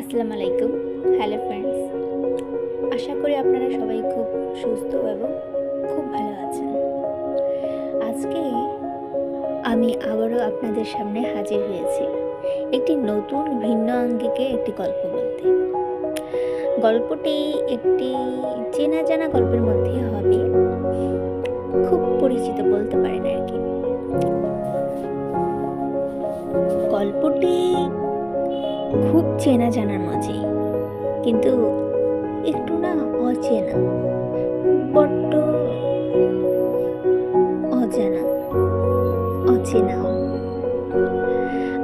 আসসালামু আলাইকুম। Hello friends, আশা করি আপনারা সবাই খুব সুস্থ এবং খুব ভালো আছেন। আজকে আমি আবারও আপনাদের সামনে হাজির হয়েছি একটি নতুন ভিন্ন আঙ্গিকে একটি গল্প বলতে। গল্পটি একটি চেনা জানা গল্পের মধ্যে হবে, খুব পরিচিত বলতে পারেন আর কি। গল্পটি খুব চেনা জানার মাঝেই, কিন্তু একটু না অচেনা, বড্ড অজানা, অচেনা।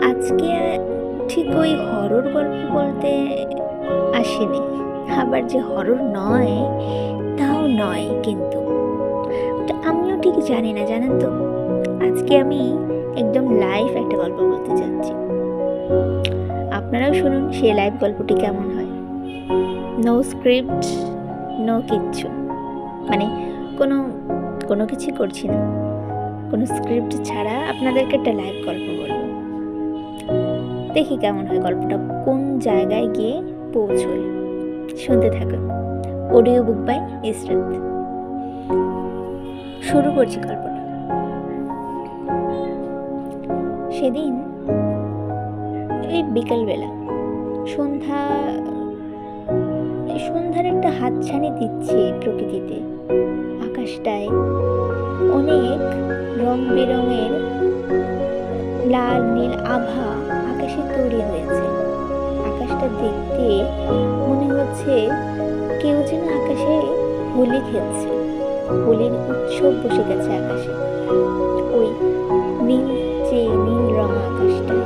আজকে ঠিক ওই হরর গল্প বলতে আসেনি, আবার যে হরর নয় তাও নয়, কিন্তু আমিও ঠিক জানি না, জানেন তো। আজকে আমি একদম লাইভ একটা গল্প বলতে চাচ্ছি, আপনারাও শুনুন সেই লাইভ গল্পটি কেমন হয়। নো স্ক্রিপ্ট, নো কিচ্ছু, মানে কোনো কিছু করছি না, কোনো স্ক্রিপ্ট ছাড়া আপনাদেরকে একটা লাইভ গল্প বলবো। দেখি কেমন হয়, গল্পটা কোন জায়গায় গিয়ে পৌঁছয়। শুনতে থাকুন। Audio book by Israt. শুরু করছি গল্পটা। সেদিন এই বিকেলবেলা সন্ধ্যার একটা হাতছানি দিচ্ছে প্রকৃতিতে। আকাশটায় অনেক রং বেরঙের লাল নীল আভা আকাশে তৈরি হয়েছে। আকাশটা দেখতে মনে হচ্ছে কেউ যেন আকাশে হোলি খেলছে, হোলির উৎসব বসে গেছে আকাশে। ওই নীল রঙা আকাশটায়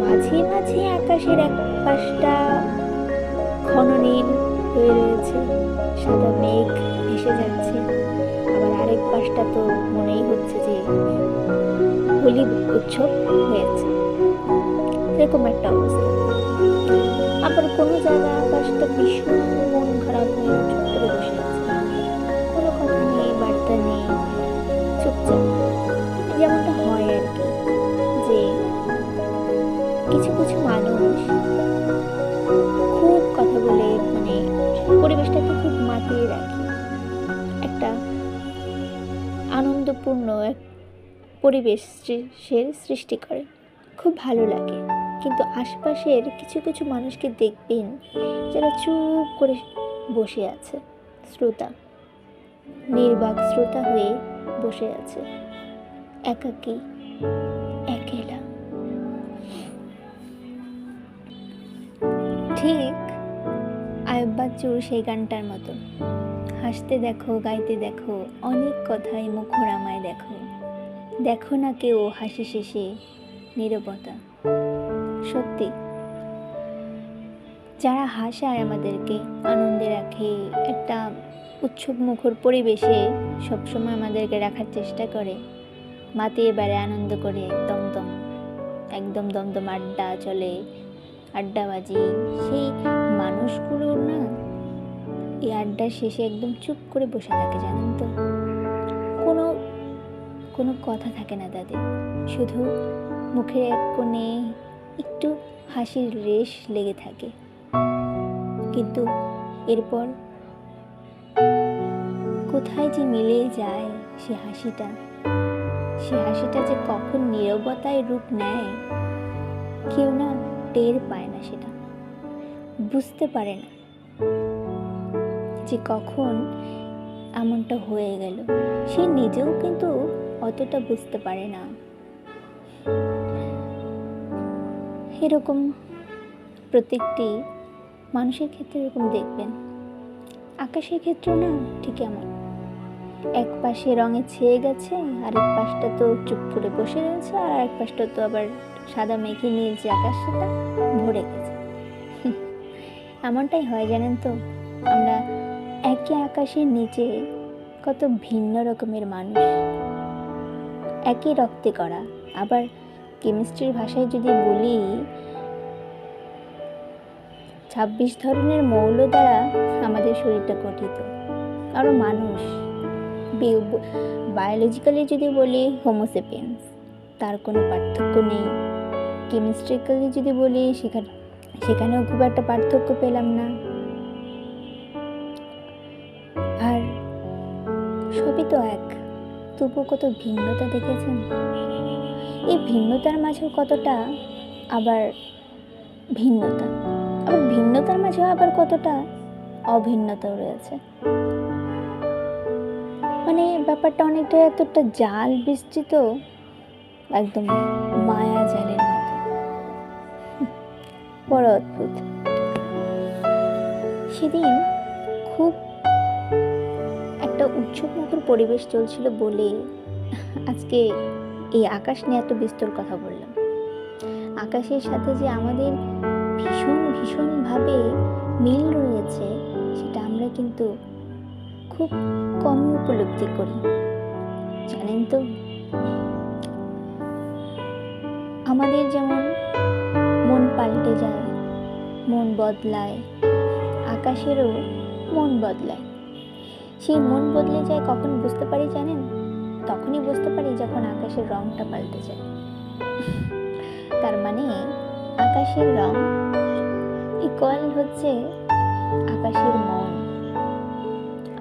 মাঝে মাঝে আকাশের এক পাশটা ঘন নীল হয়ে রয়েছে, সাদা মেঘ ভেসে যাচ্ছে। আবার আরেক পাশটা তো মনেই হচ্ছে যে হোলি উৎসব হয়েছে, এরকম একটা অবস্থা। আবার কোনো জায়গায় আকাশটা ভীষণ মন খারাপ হয়ে চুপ করে বসে আছে, কোনো কথা নেই, বার্তা নেই, চুপচাপ। যেমনটা হয় আর কি, যে কিছু কিছু মানুষ খুব কথা বলে, মানে পরিবেশটাকে খুব মাতিয়ে রাখে, একটা আনন্দপূর্ণ এক পরিবেশের সৃষ্টি করে, খুব ভালো লাগে। কিন্তু আশপাশের কিছু কিছু মানুষকে দেখবেন যারা চুপ করে বসে আছে, শ্রোতা, নির্বাক শ্রোতা হয়ে বসে আছে, একাকী, একেলা। ঠিক আয়ুব বাচ্চুর সেই গানটার মতো, হাসতে দেখো, গাইতে দেখো, অনেক কথায় মুখর আমায় দেখো, দেখো না কেউ হাসি শেষে নীরবতা। সত্যি, যারা হাসায়, আমাদেরকে আনন্দে রাখে, একটা উৎসব মুখর পরিবেশে সবসময় আমাদেরকে রাখার চেষ্টা করে, মাতিয়ে বেড়ায়, আনন্দ করে, একদম দমদম আড্ডা চলে, আড্ডাবাজি। সেই মানুষগুলোর না এই আড্ডার শেষে একদম চুপ করে বসে থাকে, জানেন তো। কোনো কথা থাকে না তাদের, শুধু মুখের এক কোণে একটু হাসির রেশ লেগে থাকে। কিন্তু এরপর কোথায় যে মিলে যায় সে হাসিটা যে কখন নীরবতায় রূপ নেয়, কেউ না টের পায় না, সেটা বুঝতে পারে না যে কখন এমনটা হয়ে গেল। সে নিজেও কিন্তু অতটা বুঝতে পারে না। এরকম প্রত্যেকটি মানুষের ক্ষেত্রে এরকম দেখবেন। আকাশের ক্ষেত্রে না ঠিক এমন, এক পাশে রঙে ছেয়ে গেছে, আরেক পাশটা তো চুপ করে বসে রয়েছে, আর আরেক পাশটা তো আবার সাদা মেঘে নীল যে আকাশ, সেটা ভরে গেছে। এমনটাই হয়, জানেন তো। আমরা একই আকাশের নিচে কত ভিন্ন রকমের মানুষ, একই রক্তে করা। আবার কেমিস্ট্রির ভাষায় যদি বলি, 26 ধরনের মৌল দ্বারা আমাদের শরীরটা গঠিত। আরও মানুষ বায়োলজিক্যালি যদি বলি হোমোসেপিয়েন্স, তার কোনো পার্থক্য নেই। কেমিস্ট্রিক্যালি যদি বলি সেখানেও খুব একটা পার্থক্য পেলাম না। আর সবই তো এক, তবু কত ভিন্নতা দেখেছেন। এই ভিন্নতার মাঝেও কতটা আবার ভিন্নতার মাঝেও আবার কতটা অভিন্নতাও রয়েছে। মানে ব্যাপারটা অনেকটা এতটা জাল বিস্তৃত, একদম মায়া জালের মতো, বড় অদ্ভুত। সেদিন খুব একটা উৎসবমুখর পরিবেশ চলছিল বলে আজকে এই আকাশ নিয়ে এত বিস্তর কথা বললাম। আকাশের সাথে যে আমাদের ভীষণভাবে মিল রয়েছে সেটা আমরা কিন্তু খুব কম উপলব্ধি করি, জানেন তো। আমাদের যেমন মন পাল্টে যায়, মন বদলায়, আকাশেরও মন বদলায়। সেই মন বদলে যায় কখন বুঝতে পারি জানেন? তখনই বুঝতে পারি যখন আকাশের রংটা পাল্টে যায়। তার মানে আকাশের রং ইকুয়াল হচ্ছে আকাশের মন।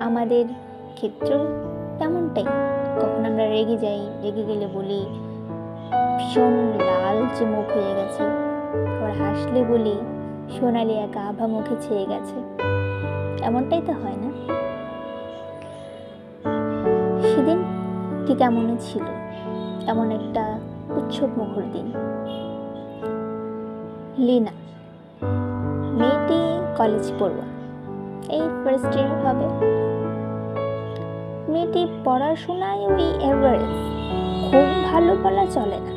আমাদের ক্ষেত্রেও তেমনটাই। কখন আমরা রেগে যাই, রেগে গেলে বলি ভীষণ লালচে মুখ হয়ে গেছে, আবার হাসলে বলি সোনালি এক আভা মুখে ছেয়ে গেছে। এমনটাই তো হয় না? সেদিন ঠিক এমনই ছিল, এমন একটা উৎসব মুখর দিন। লীনা মেয়েটি কলেজ পড়ুয়া, এই ফার্স্ট ইয়ার হবে। মেয়েটি পড়াশোনায় ওই এভারেজ, খুব ভালো বলা চলে না,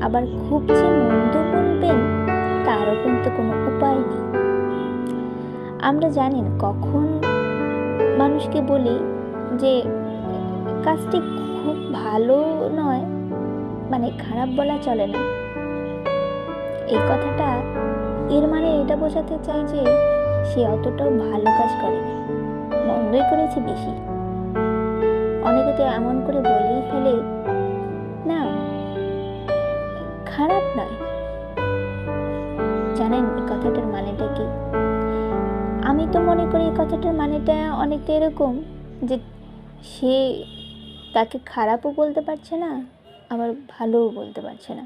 আবার খুব যে মন্দ বলবেন তারও কিন্তু কোনো উপায় নেই। আমরা জানেন কখন মানুষকে বলি যে কাজটি খুব ভালো নয়, মানে খারাপ বলা চলে না, এই কথাটা এর মানে এটা বোঝাতে চাই যে সে অতটাও ভালো কাজ করেনি, মন্দই করেছে বেশি। অনেকে তো এমন করে বলেই ফেলে, না খারাপ নয়। জানেন এই কথাটার মানেটা কি? আমি তো মনে করি এই কথাটার মানেটা অনেকটা এরকম যে সে তাকে খারাপও বলতে পারছে না, আবার ভালোও বলতে পারছে না।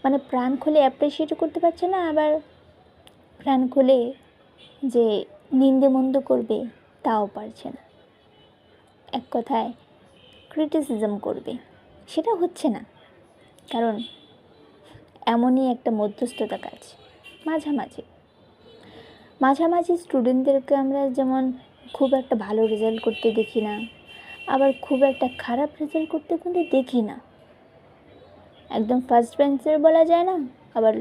মানে প্রাণ খুলে অ্যাপ্রিসিয়েটও করতে পারছে না, আবার প্রাণ খুলে যে নিন্দে মন্দ করবে তাও পারছে না। এক কথায় ক্রিটিসিজম করবে, সেটা হচ্ছে না। কারণ এমনই একটা মধ্যস্থতা কাজ, মাঝামাঝি স্টুডেন্টদেরকে আমরা যেমন খুব একটা ভালো রেজাল্ট করতে দেখি না, আবার খুব একটা খারাপ রেজাল্ট করতে কিন্তু দেখি না। একদম ফার্স্ট বেঞ্চের বলা যায় না, আবার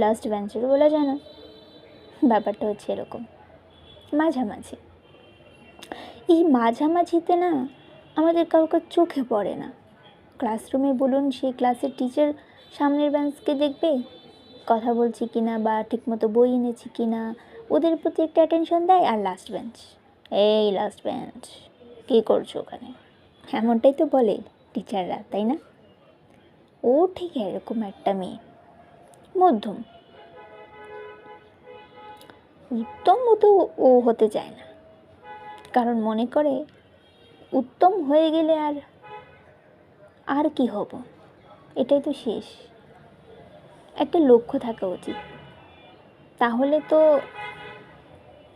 লাস্ট বেঞ্চেরও বলা যায় না। ব্যাপারটা হচ্ছে এরকম মাঝামাঝি। এই মাঝামাঝিতে না আমাদের কাউকে চোখে পড়ে না। ক্লাসরুমে বলুন, সেই ক্লাসের টিচার সামনের বেঞ্চকে দেখবে কথা বলছি কিনা বা ঠিকমতো বই এনেছি কিনা, ওদের প্রতি একটা অ্যাটেনশন দেয়। আর লাস্ট বেঞ্চ, এই লাস্ট বেঞ্চ কী করছো ওখানে, এমনটাই তো বলে টিচাররা, তাই না? ও ঠিক এরকম একটা মেয়ে, মধ্যম, উত্তম তো ও হতে চায় না, কারণ মনে করে উত্তম হয়ে গেলে আর কি হব, এটাই তো শেষ। একটা লক্ষ্য থাকা উচিত, তাহলে তো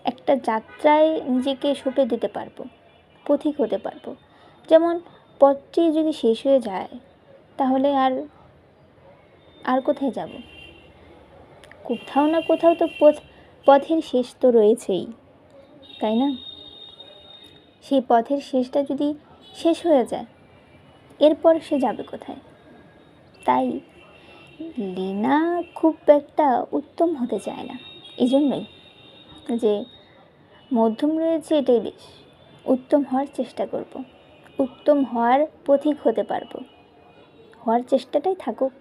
একটা যাত্রায় নিজেকে সঁপে দিতে পারবো, পথিক হতে পারবো। যেমন পথটি যদি শেষ হয়ে যায় তাহলে আর কোথায় যাব? কোথাও না কোথাও তো পথের শেষ তো রয়েছেই, তাই না? সেই পথের শেষটা যদি শেষ হয়ে যায় এরপর সে যাবে কোথায়? তাই লীনা খুব একটা উত্তম হতে চায় না, এই জন্যই যে মধ্যম রয়েছে এটাই বেশ। উত্তম হওয়ার চেষ্টা করব, উত্তম হওয়ার পথিক হতে পারবো, হওয়ার চেষ্টাটাই থাকুক।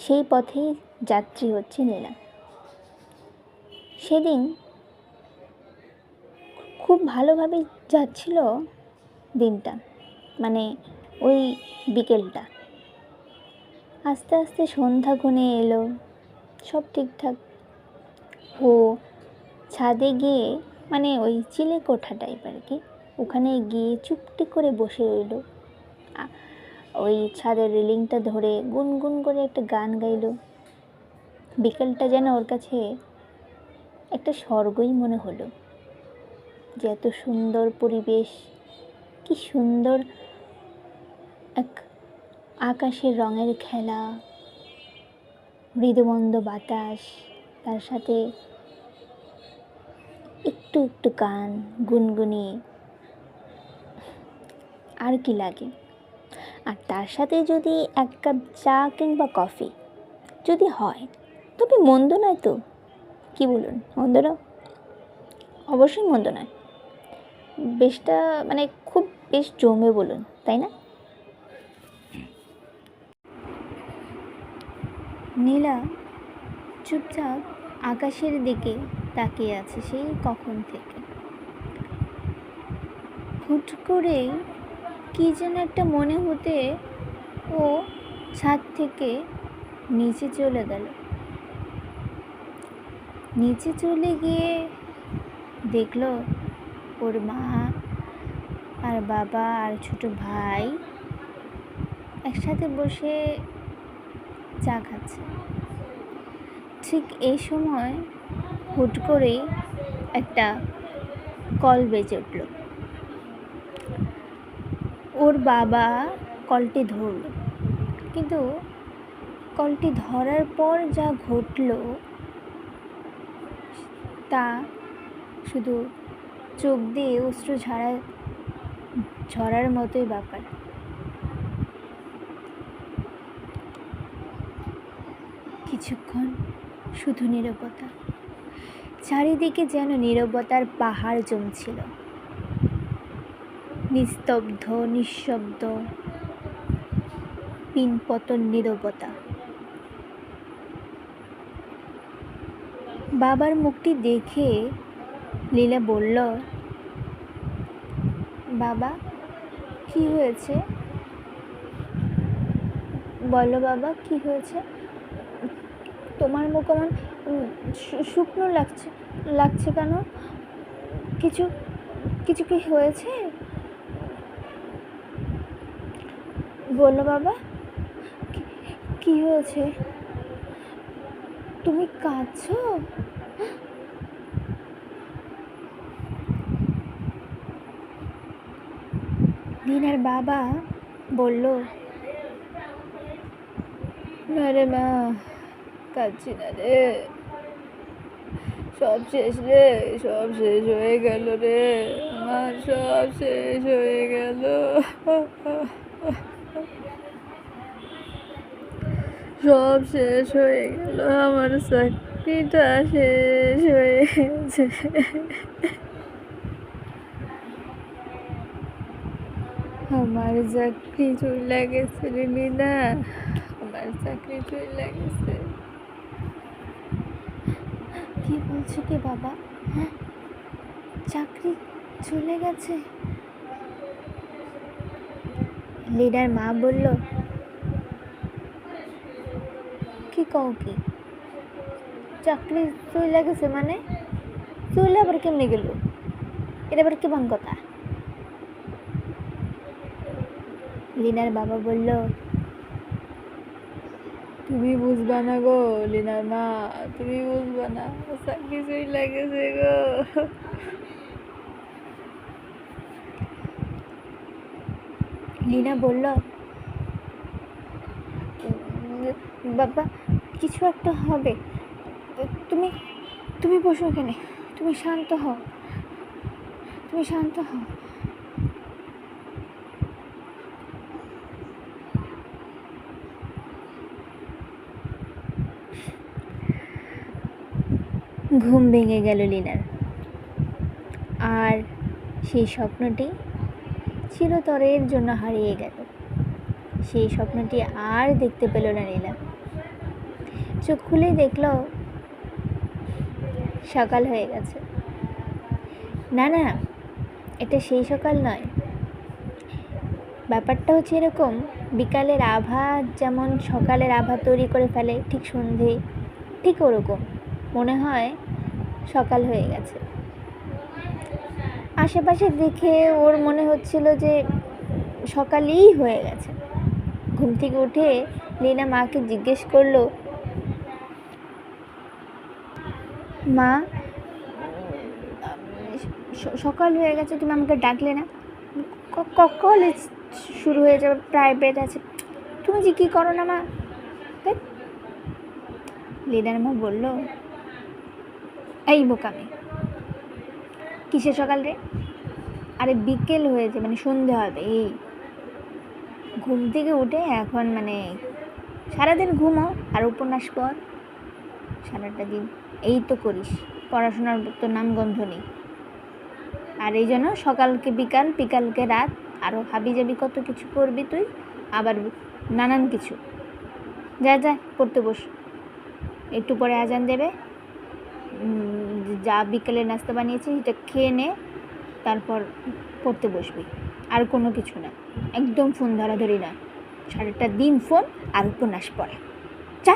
সেই পথেই যাত্রী হচ্ছে লীনা। সেদিন খুব ভালোভাবে যাচ্ছিল দিনটা, মানে ওই বিকেলটা। আস্তে আস্তে সন্ধ্যা ঘনিয়ে এলো, সব ঠিকঠাক। ও ছাদে গিয়ে, মানে ওই চিলে কোঠা টাইপ আর কি, ওখানে গিয়ে চুপটি করে বসে রইল। ওই ছাদের রেলিংটা ধরে গুনগুন করে একটা গান গাইলো। বিকেলটা যেন ওর কাছে একটা স্বর্গই মনে হলো, যে এত সুন্দর পরিবেশ, কি সুন্দর এক আকাশের রঙের খেলা, মৃদুমন্দ বাতাস, তার সাথে একটু একটু গান গুনগুনিয়ে, আর কি লাগে। আর তার সাথে যদি এক কাপ চা কিংবা কফি যদি হয়, তবে মন্দ নয় তো, কি বলুন? মন্দ না, অবশ্যই মন্দ নয়। বেশটা মানে খুব বেশ জমে বলুন, তাই না? নীলা চুপচাপ আকাশের দিকে তাকিয়ে আছে সেই কখন থেকে। হুট করে কি যেন একটা মনে হতে ও ছাদ থেকে নিচে চলে গেল। নিচে চলে গিয়ে দেখলো ওর মা আর বাবা আর ছোট ভাই একসাথে বসে চা খাচ্ছে। ঠিক এই সময় হুট করেই একটা কল বেজে উঠল। ওর বাবা কলটি ধরল, কিন্তু কলটি ধরার পর যা ঘটল তা শুধু চোখ দিয়ে অশ্রু ঝরার মতোই ব্যাপার। কিছুক্ষণ শুধু নীরবতা, চারিদিকে যেন নীরবতার পাহাড় জমছিল। নিস্তব্ধ, নিঃশব্দ, পিনপতন নীরবতা। বাবার মুখটি দেখে লীলা বলল, বাবা কি হয়েছে? বলো বাবা, কি হয়েছে? তোমার মুখ আমার শুকনো লাগছে কেন? কিছু কিছু কি হয়েছে? বলো বাবা, কি হয়েছে? তুমি কাঁদছো? লীনার বাবা বলল, না রে মা, কাঁদছি না রে, সব শেষ রে, সব শেষ হয়ে গেল রে আমার, সব শেষ হয়ে গেল, সব শেষ হয়ে গেল, আমার চাকরিটা শেষ হয়ে গেছে। আমার চাকরি চলে গেছে রে লীনা, আমার চাকরি চলে গেছে। কি বলছো কি বাবা? চাকরি চলে গেছে? লীনার মা বলল, কি কও কি? চাকরি চলে গেছে মানে? চলে আবার কেমনে গেল? এটা আবার কেমন কথা? লীনার বাবা বলল, তুমি বুঝবা না গো লীনার মা, তুমি বুঝবা না, চাকরি চলে গেছে গো। লীনা বলল, বাবা কিছু একটা হবে, তুমি তুমি বসো এখানে, তুমি শান্ত হও, তুমি শান্ত হও। ঘুম ভেঙে গেল লীনার, আর সেই স্বপ্নটি চিরতরের জন্য হারিয়ে গেল। সেই স্বপ্নটি আর দেখতে পেল না লীলা। চোখ খুলে দেখল সকাল হয়ে গেছে। না না, এটা সেই সকাল নয়। ব্যাপারটা হচ্ছে এরকম, বিকালের আভা যেমন সকালের আভা তৈরি করে ফেলে, ঠিক সন্ধে ঠিক ওরকম মনে হয় সকাল হয়ে গেছে। আশেপাশে দেখে ওর মনে হচ্ছিল যে সকালই হয়ে গেছে। ঘুম থেকে উঠে লীনা মাকে জিজ্ঞেস করলো, মা সকাল হয়ে গেছে, তুমি আমাকে ডাকলে না? কলেজ শুরু হয়ে যাবে, প্রাইভেট আছে, তুমি যে কী করো না মা? লীনার মা বলল, এই বোকামি, কিসের সকাল রে? আরে বিকেল হয়েছে, মানে সন্ধে হবে। এই ঘুম থেকে উঠে এখন মানে সারাদিন ঘুমো আর উপন্যাস পড়, সারাটা দিন এই তো করিস, পড়াশোনার তো নামগন্ধ নেই। আর এই জন্য সকালকে বিকাল, বিকালকে রাত, আরও হাবি যাবি কত কিছু করবি তুই, আবার নানান কিছু। যা যা পড়তে বস, একটু পরে আজান দেবে, যা বিকেলে নাস্তা বানিয়েছি সেটা খেয়ে নে, তারপর পড়তে বসবি। আর কোনো কিছু না, একদম ফোন ধরাধরি না, সারাটা দিন ফোন আর উপন্যাস পড়া। যা।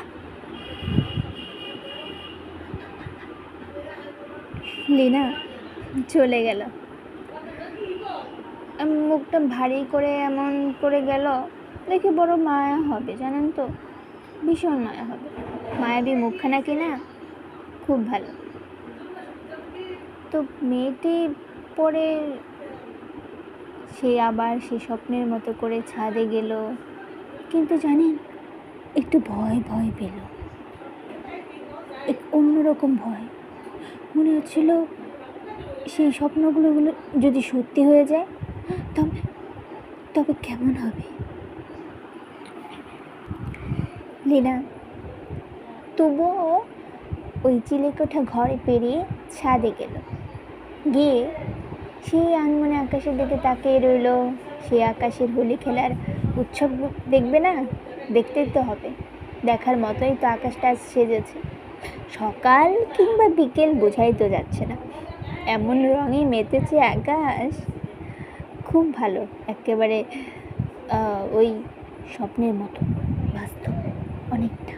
লীনা চলে গেল। মুখটা ভারী করে এমন করে গেল, দেখে বড় মায়া হবে, জানেন তো, ভীষণ মায়া হবে। মায়াবী মুখখানা কিনা খুব ভালো। তো মেয়েটি পরে সে আবার সে স্বপ্নের মতো করে ছাদে গেল, কিন্তু জানেন একটু ভয় ভয় পেল, এক অন্যরকম ভয়। মনে হচ্ছিল সেই স্বপ্নগুলো যদি সত্যি হয়ে যায় তবে তবে কেমন হবে। লীনা তবুও ওই চিলেকোঠা ঘরে পেরিয়ে ছাদে গেল, গিয়ে সেই আনমনে আকাশের দিকে তাকিয়ে রইল। সেই আকাশের হোলি খেলার উৎসব দেখবে না? দেখতেই তো হবে, দেখার মতোই তো আকাশটা আজ সেজেছে। সকাল কিংবা বিকেল বোঝাই তো যাচ্ছে না, এমন রঙে মেতেছে আকাশ, খুব ভালো, একেবারে ওই স্বপ্নের মতো বাস্তব অনেকটা।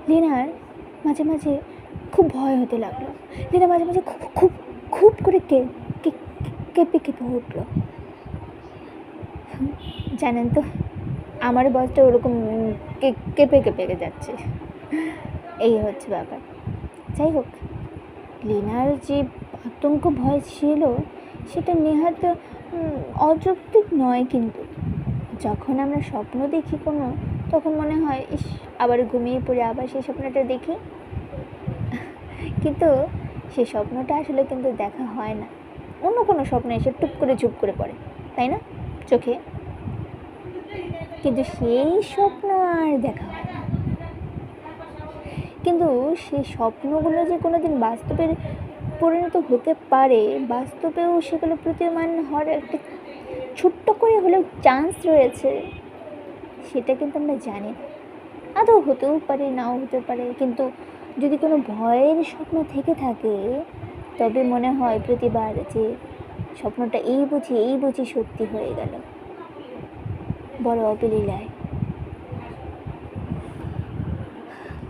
লীনার মাঝে মাঝে খুব ভয় হতে লাগলো। লীনা মাঝে মাঝে খুব খুব খুব করে কেঁপে কেঁপে উঠল। জানেন তো আমার বয়সটা ওরকম কেঁপে কেঁপে যাচ্ছে, এই হচ্ছে ব্যাপার। যাই হোক, লীনার যে আতঙ্ক ভয় ছিল সেটা নেহাত অযৌক্তিক নয়, কিন্তু যখন আমরা স্বপ্ন দেখি কোনো, তখন মনে হয় ইস আবার ঘুমিয়ে পড়ে আবার সেই স্বপ্নটা দেখি, কিন্তু সেই স্বপ্নটা আসলে কিন্তু দেখা হয় না। অন্য কোনো স্বপ্ন এসে টুপ করে চুপ করে পড়ে, তাই না, চোখে, কিন্তু সেই স্বপ্ন আর দেখা হয় না। কিন্তু সেই স্বপ্নগুলো যে কোনোদিন বাস্তবে পরিণত হতে পারে, বাস্তবেও সেগুলো প্রতীয়মান হওয়ার একটা ছোট্ট করে হলেও চান্স রয়েছে, সেটা কিন্তু আমরা জানি না। আদৌ হতেও পারে, নাও হতে পারে, কিন্তু যদি কোনো ভয়ের স্বপ্ন থেকে থাকে তবে মনে হয় প্রতিবার যে স্বপ্নটা এই বুঝি সত্যি হয়ে গেল, বড় অপলীলায়।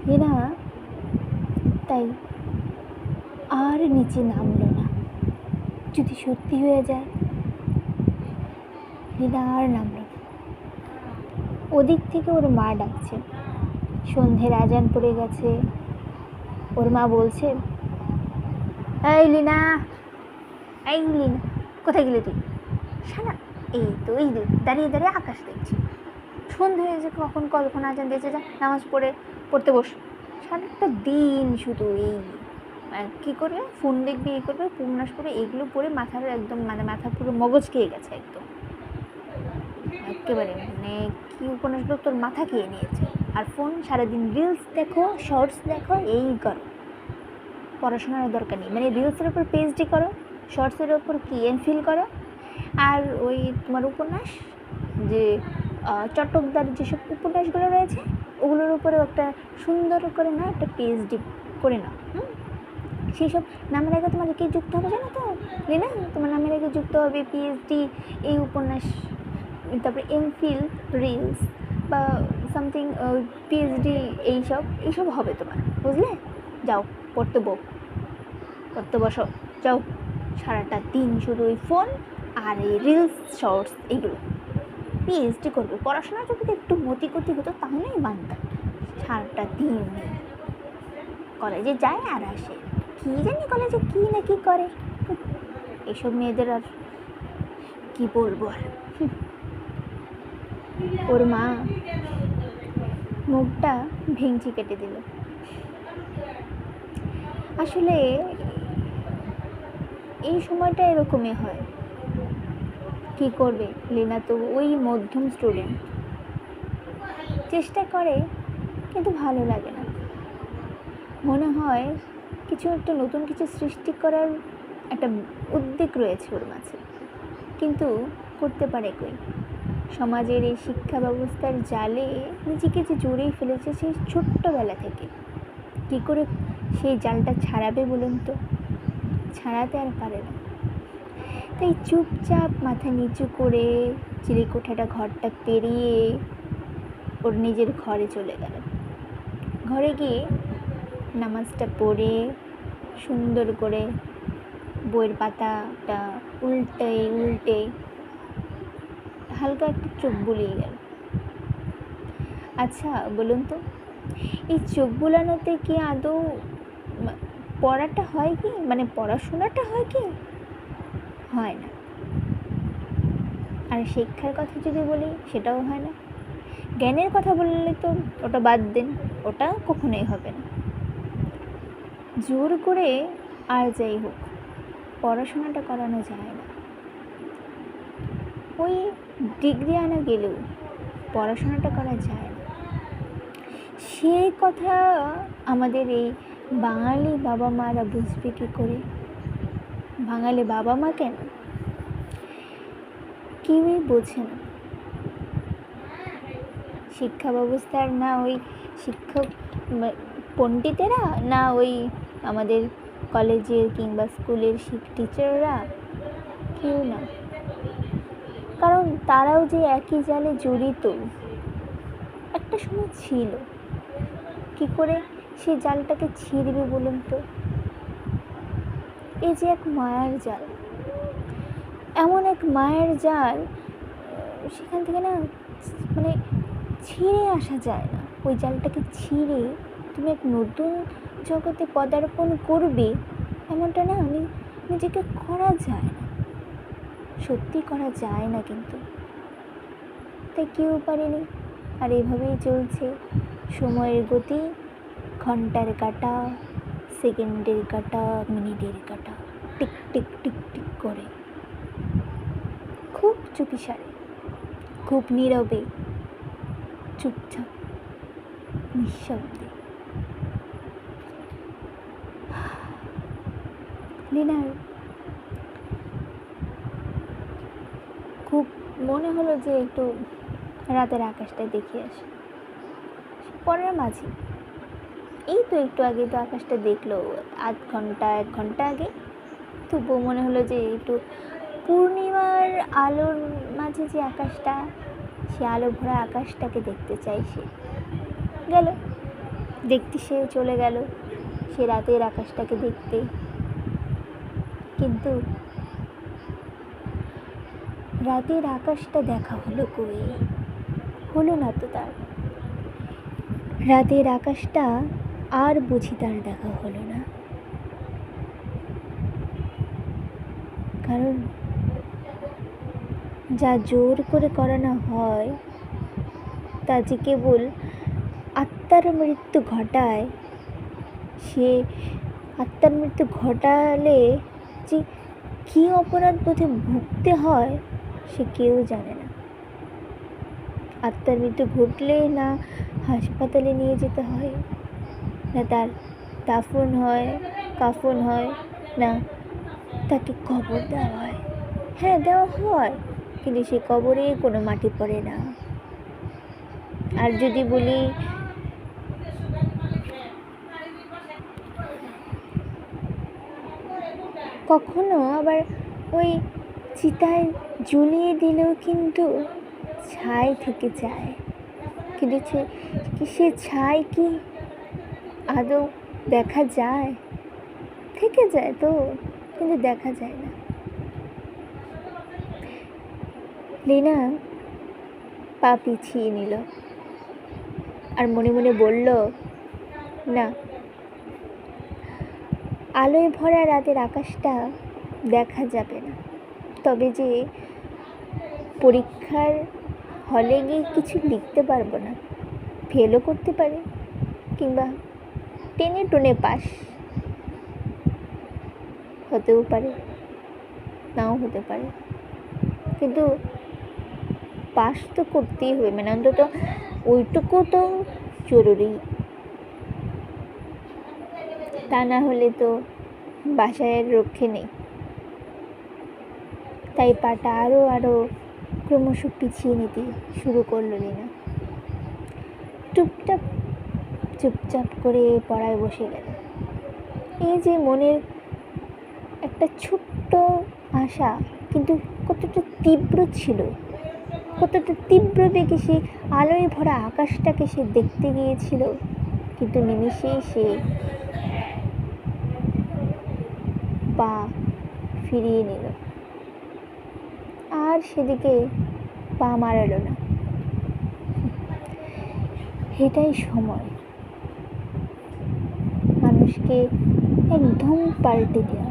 লীনা তাই আর নিচে নামলো না, যদি সত্যি হয়ে যায়। লীনা আর নামলো না। ওদিক থেকে ওর মা ডাকছে, সন্ধ্যের আজান পড়ে গেছে। ওর মা বলছে, এই লীনা, এই লীনা, কোথায় গেলি তুই? শালা, এই তো এই দাঁড়িয়ে দাঁড়িয়ে আকাশ দেখছি, সন্ধ্যে হয়েছে, কখন আজান দিয়েছে, যা নামাজ পড়তে বস। সারাটা দিন শুধু এই কী করবে, ফোন দেখবে, এই করবে, উপন্যাস পড়বে, এগুলো পড়ে মাথার একদম মানে মাথা পুরো মগজ খেয়ে গেছে একদম, একেবারে মানে কি উপন্যাসগুলো তোর মাথা খেয়ে নিয়েছে। আর ফোন সারাদিন রিলস দেখো, শর্টস দেখো, এই করো, পড়াশোনার দরকার নেই। মানে রিলসের ওপর পিএইচডি করো, শর্টসের ওপর কি এমফিল করো, আর ওই তোমার উপন্যাস যে চটকদার যেসব উপন্যাসগুলো রয়েছে ওগুলোর উপরেও একটা সুন্দর করে না একটা পিএইচডি করে নাও। সেই সব নামের আগে তোমার কি যুক্ত হবে জানো তো লীনা? তোমার নামের আগে যুক্ত হবে পিএইচডি এই উপন্যাস তারপরে এমফিল রিলস বা সামথিং পিএইচডি এইসব হবে তোমার, বুঝলে? যাও পড়তে বসো, যাও। সারাটা দিন শুধু ওই ফোন আর এই রিলস শর্টস এইগুলো। পিএইচডি করবে, পড়াশোনা যদি একটু মতিগতি হতো তাহলেই মানতাম। সারাটা দিন নেই, কলেজে যায় আর আসে, কী জানি কলেজে কী না কী করে। এসব মেয়েদের আর কি বলবো আর। ওর মা মুখটা ভেঙচি কেটে দিল। আসলে এই সময়টা এরকমই হয়, কি করবে? লীনা তো ওই মধ্যম স্টুডেন্ট, চেষ্টা করে কিন্তু ভালো লাগে না। মনে হয় কিছু একটা নতুন কিছু সৃষ্টি করার একটা উদ্বেগ রয়েছে ওর মাঝে, কিন্তু করতে পারে কই? সমাজের এই শিক্ষা ব্যবস্থার জালে নিজেকে যে জড়িয়ে ফেলেছে সেই ছোট্টবেলা থেকে, কী করে সেই জালটা ছাড়াবে বলুন তো? ছাড়াতে আর পারে না। তাই চুপচাপ মাথা নিচু করে চিলেকোঠাটা ঘরটা পেরিয়ে ওর নিজের ঘরে চলে গেল। ঘরে গিয়ে নামাজটা পড়ে সুন্দর করে বইয়ের পাতাটা উল্টে হালকা একটা চোখ বুলিয়ে গেল। আচ্ছা বলুন তো, এই চোখ বুলানোতে কি আদৌ পড়াটা হয় কি, মানে পড়াশোনাটা হয় কি? হয় না। আর শিক্ষার কথা যদি বলি সেটাও হয় না। জ্ঞানের কথা বললে তো ওটা বাদ দেন, ওটা কখনোই হবে না। জোর করে আর যাই হোক পড়াশোনাটা করানো যায় না। ওই ডিগ্রি আনা গেলেও পড়াশোনাটা করা যায় না। সেই কথা আমাদের এই বাঙালি বাবা মারা বুঝবে কী করে? বাঙালি বাবা মা কেন, কেউই বোঝে না। শিক্ষা ব্যবস্থার না ওই শিক্ষক পণ্ডিতেরা, না ওই আমাদের কলেজের কিংবা স্কুলের টিচাররা, কেউ না। কারণ তারাও যে একই জালে জড়িত একটা সময় ছিল। কি করে সেই জালটাকে ছিঁড়বে বলুন তো? এই যে এক মায়ার জাল, এমন এক মায়ের জাল, সেখান থেকে না মানে ছিঁড়ে আসা যায় না। ওই জালটাকে ছিঁড়ে তুমি এক নতুন জগতে পদার্পণ করবে, এমনটা না নিজেকে করা যায় না, সত্যি করা যায় না। কিন্তু তাই কেউ পারেনি। আর এভাবেই চলছে সময়ের গতি, ঘন্টার কাঁটা, সেকেন্ডের কাঁটা, মিনিটের কাঁটা, টিক টিক টিক টিক করে, খুব চুপিসারে, খুব নীরবে, চুপচাপ, নিঃশব্দে। লীনার খুব মনে হলো যে একটু রাতের আকাশটা দেখে আসে। পরের মাঝে এই তো একটু আগে তো আকাশটা দেখলো, আধ ঘন্টা 1 ঘন্টা আগে। তবুও মনে হলো যে একটু পূর্ণিমার আলোর মাঝে যে আকাশটা, সে আলো ভরা আকাশটাকে দেখতে চাই। সে গেল দেখতে, সে চলে গেল সে রাতের আকাশটাকে দেখতে। কিন্তু রাতের আকাশটা দেখা হলো কই? হলো না তো তার। রাতের আকাশটা আর বুঝি তার দেখা হলো না। কারণ যা জোর করে করানো হয় তা যে কেবল আত্মার মৃত্যু ঘটায়, সে আত্মার মৃত্যু ঘটালে যে কী অপরাধ বোধে ভুগতে হয় সে কেউ জানে না। আত্মার মৃত্যু ঘটলে না হাসপাতালে নিয়ে যেতে হয়, না তার দাফন হয়, কাফন হয়, না তাকে কবর দেওয়া হয়। হ্যাঁ, দেওয়া হয়, কিন্তু সে কবরে কোনো মাটি পড়ে না। আর যদি বলি কখনো আবার ওই চিতায় ঝুলিয়ে দিলেও কিন্তু ছাই থেকে যায়, কিন্তু সে ছাই কি আদৌ দেখা যায়? থেকে যায় তো, কিন্তু দেখা যায় না। লীনা পা পিছিয়ে নিল আর মনে মনে বলল, না, আলোয় ভরা রাতের আকাশটা দেখা যাবে না, তবে যে পরীক্ষার হলে গিয়ে কিছু লিখতে পারবো না, ফেলও করতে পারি, কিংবা টেনে টুনে পাস হতেও পারে, নাও হতে পারে, কিন্তু পাস তো করতেই হবে, মানে অন্তত ওইটুকু তো জরুরি। তা না হলে তো বাসায় রক্ষে নেই। তাই পাটা আরও ক্রমশ পিছিয়ে নিতে শুরু করলো লীনা। চুপচাপ করে পড়ায় বসে গেল। এই যে মনের একটা ছোট্ট আশা, কিন্তু কতটা তীব্র ছিল, কতটা তীব্র বেগে সে আলোয় ভরা আকাশটাকে সে দেখতে গিয়েছিল, কিন্তু নিমিষেই সে পা ফিরিয়ে নিল, আর সেদিকে পা মারালো না। এটাই সময় মানুষকে একদম পাল্টে দেওয়া।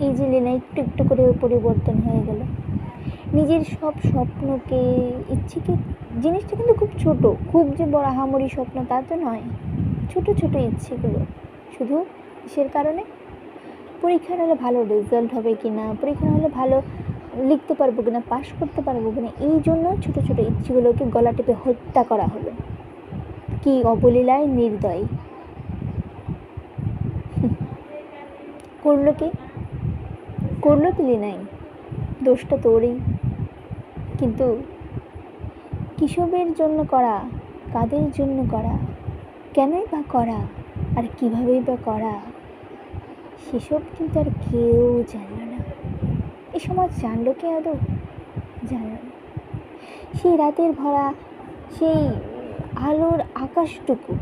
এই যে লীনা একটু একটু করে পরিবর্তন হয়ে গেল, নিজের সব স্বপ্নকে, ইচ্ছেকে, জিনিসটা কিন্তু খুব ছোট, খুব যে বড় আহামরি স্বপ্ন তা তো নয়, ছোট ছোট ইচ্ছেগুলো, শুধু কিসের কারণে? পরীক্ষার হলে ভালো রেজাল্ট হবে কিনা, পরীক্ষার হলে ভালো লিখতে পারবো কিনা, পাশ করতে পারবো কিনা, এই জন্য ছোট ছোট ইচ্ছেগুলোকে গলা টিপে হত্যা করা হলো। কি অবলীলায় নির্দয় করলো কি লীনাই, দোষটা তোরই। কিন্তু কিসবের জন্য করা, কাদের জন্য করা, কেনই বা করা, আর কীভাবেই বা করা, সেসব কিন্তু আর কেউ জানল না। এ সমাজ জানলো কে আদৌ? জানল না। সেই রাতের ভরা সেই আলোর আকাশটুকু,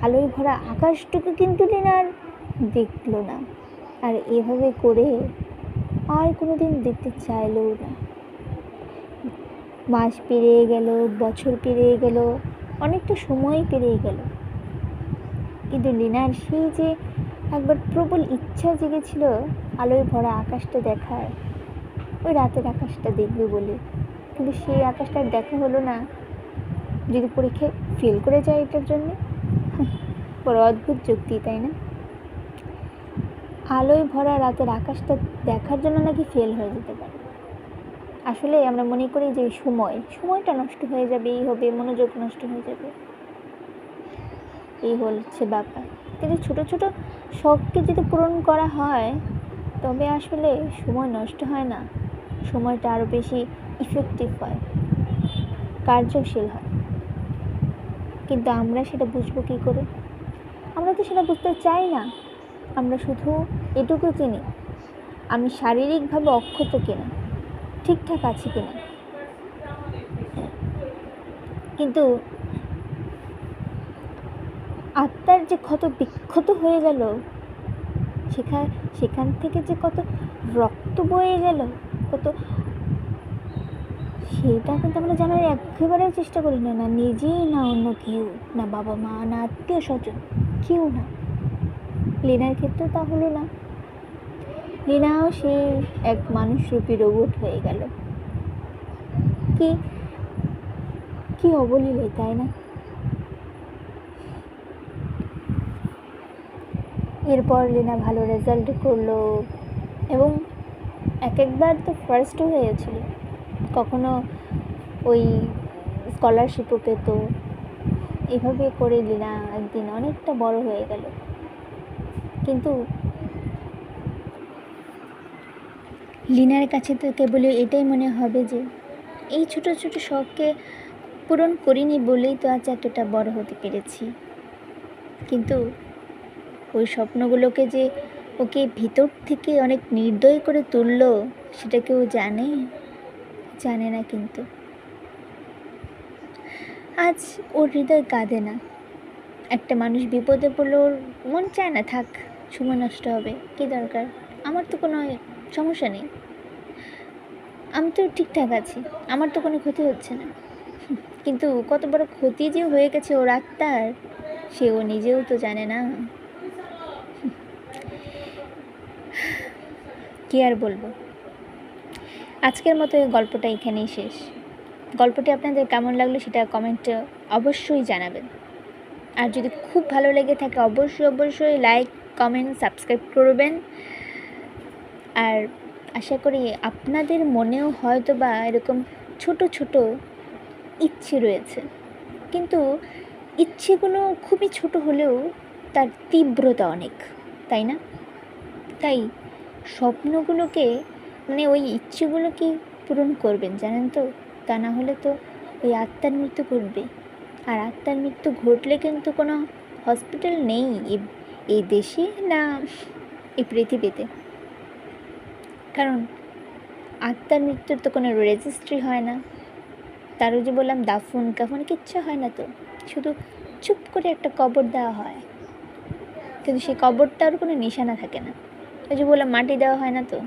আলোয় ভরা আকাশটুকু কিন্তু লীনার দেখলো না, আর এভাবে করে আর কোনোদিন দেখতে চাইলেও না। মাস পেরিয়ে গেল, বছর পেরিয়ে গেল, অনেকটা সময় পেরিয়ে গেল, কিন্তু লীনার সেই যে একবার প্রবল ইচ্ছা জেগেছিল আলোয় ভরা আকাশটা দেখার, ওই রাতের আকাশটা দেখবে বলে, কিন্তু সেই আকাশটা দেখা হলো না। যদি পরীক্ষায় ফেল করে যায় এটার জন্যে, বড় অদ্ভুত যুক্তি, তাই না? আলোয় ভরা রাতের আকাশটা দেখার জন্য নাকি ফেল হয়ে যেতে পারে। আসলে আমরা মনে করি যে সময়টা নষ্ট হয়ে যাবে, এই হবে, মনোযোগ নষ্ট হয়ে যাবে, এই হচ্ছে ব্যাপার। কিন্তু ছোট ছোট শখকে যদি পূরণ করা হয়, তবে আসলে সময় নষ্ট হয় না, সময়টা আরও বেশি ইফেক্টিভ হয়, কার্যশীল হয়। কিন্তু আমরা সেটা বুঝবো কী করে? আমরা তো সেটা বুঝতে চাই না। আমরা শুধু এটুকু চিনি, আমি শারীরিকভাবে অক্ষত কিনা, ঠিকঠাক আছি কিনা, কিন্তু আত্মার যে ক্ষত বিক্ষত হয়ে গেল, সেখান থেকে যে কত রক্ত বয়ে গেল, কত, সেটা কিন্তু আমরা জানার একেবারেও চেষ্টা করি না, না নিজেই, না অন্য কেউ, না বাবা মা, না আত্মীয় স্বজন, কেউ না। লীনার ক্ষেত্রে তা হলো না। লীনাও সে এক মানুষরূপী রোবট হয়ে গেল। কি অবলীলায়, তাই না? এরপর লীনা ভালো রেজাল্ট করলো, এবং একবার তো ফার্স্টও হয়েছিল, কখনো ওই স্কলারশিপও পেত। এভাবে করে লীনা একদিন অনেকটা বড় হয়ে গেল। কিন্তু লীনার কাছে তো কেবল এটাই মনে হবে যে এই ছোট ছোট শখকে পূরণ করিনি বলেই তো আজ এতটা বড় হতে পেরেছি। কিন্তু ওই স্বপ্নগুলোকে যে ওকে ভিতর থেকে অনেক নির্দয় করে তুললো, সেটা কেউ জানে? জানে না কিন্তু আজ ওর হৃদয় কাঁদে না। একটা মানুষ বিপদে পড়লে ওর মন চায় না থাক, সময় নষ্ট হবে, কী দরকার, আমার তো কোনো সমস্যা নেই, আমি তো ঠিকঠাক আছি, আমার তো কোনো ক্ষতি হচ্ছে না। কিন্তু কত বড় ক্ষতি যে হয়ে গেছে ওর আত্মার, সে ও নিজেও তো জানে না। কী আর বলবো, আজকের মতো এই গল্পটা এখানেই শেষ। গল্পটি আপনাদের কেমন লাগলো সেটা কমেন্টে অবশ্যই জানাবেন। আর যদি খুব ভালো লেগে থাকে অবশ্যই লাইক, কমেন্ট, সাবস্ক্রাইব করবেন। আর আশা করি আপনাদের মনেও হয়তো বা এরকম ছোট ছোট ইচ্ছে রয়েছে, কিন্তু ইচ্ছেগুলো খুবই ছোট হলেও তার তীব্রতা অনেক, তাই না? তাই স্বপ্নগুলোকে ওই ইচ্ছেগুলোকে পূরণ করবেন, জানেন তো? তা না হলে তো ওই আত্মার মৃত্যু ঘটবে। আর আত্মার মৃত্যু ঘটলে কিন্তু কোনো হসপিটাল নেই এই দেশে না এই পৃথিবীতে। কারণ আত্মার মৃত্যুর তো কোনো রেজিস্ট্রি হয় না, তারও যে বললাম দাফন কাফন কিচ্ছু হয় না, তো শুধু চুপ করে একটা কবর দেওয়া হয়, কিন্তু সেই কবরটার কোনো নিশানা থাকে না। ওই যে বললাম মাটি দেওয়া হয় না, তো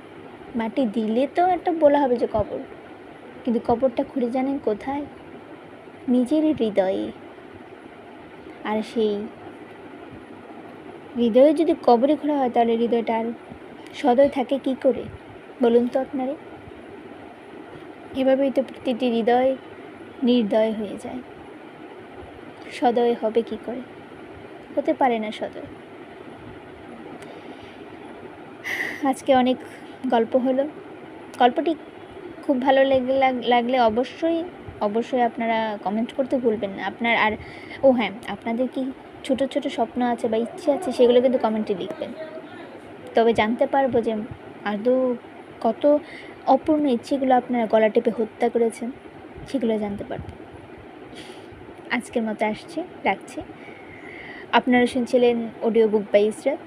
মাটি দিলে তো একটা বলা হবে যে কবর, কিন্তু কবরটা খুঁড়ে জানেন কোথায়? নিজের হৃদয়ে। আর সেই হৃদয়ে যদি কবরে খোঁড়া হয় তাহলে হৃদয়টা আর সদয় থাকে কি করে বলুন তো আপনারে? এভাবেই তো প্রতিটি হৃদয় নির্দয় হয়ে যায়, সদয় হবে কি করে? হতে পারে না সদয়। আজকে অনেক গল্প হলো, গল্পটি খুব ভালো লাগলে অবশ্যই আপনারা কমেন্ট করতে ভুলবেন না। হ্যাঁ, আপনাদের কি ছোট ছোট স্বপ্ন আছে বা ইচ্ছে আছে সেগুলো কিন্তু কমেন্টে লিখবেন, তবে জানতে পারবো যে আদৌ কত অপূর্ণ ইচ্ছেগুলো আপনারা গলা টেপে হত্যা করেছেন, সেগুলো জানতে পারবো। আজকের মতো রাখছি। আপনারা শুনছিলেন অডিও বুক বাই ইসরাত।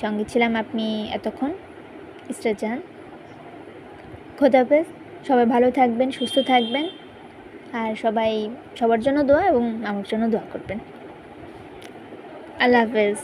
সঙ্গে ছিলাম আপনি এতক্ষণ, ইসরাত জাহান। খোদাহাফেজ। সবাই ভালো থাকবেন, সুস্থ থাকবেন, আর সবার জন্য দোয়া এবং আমার জন্য দোয়া করবেন। আল্লাহ হাফেজ।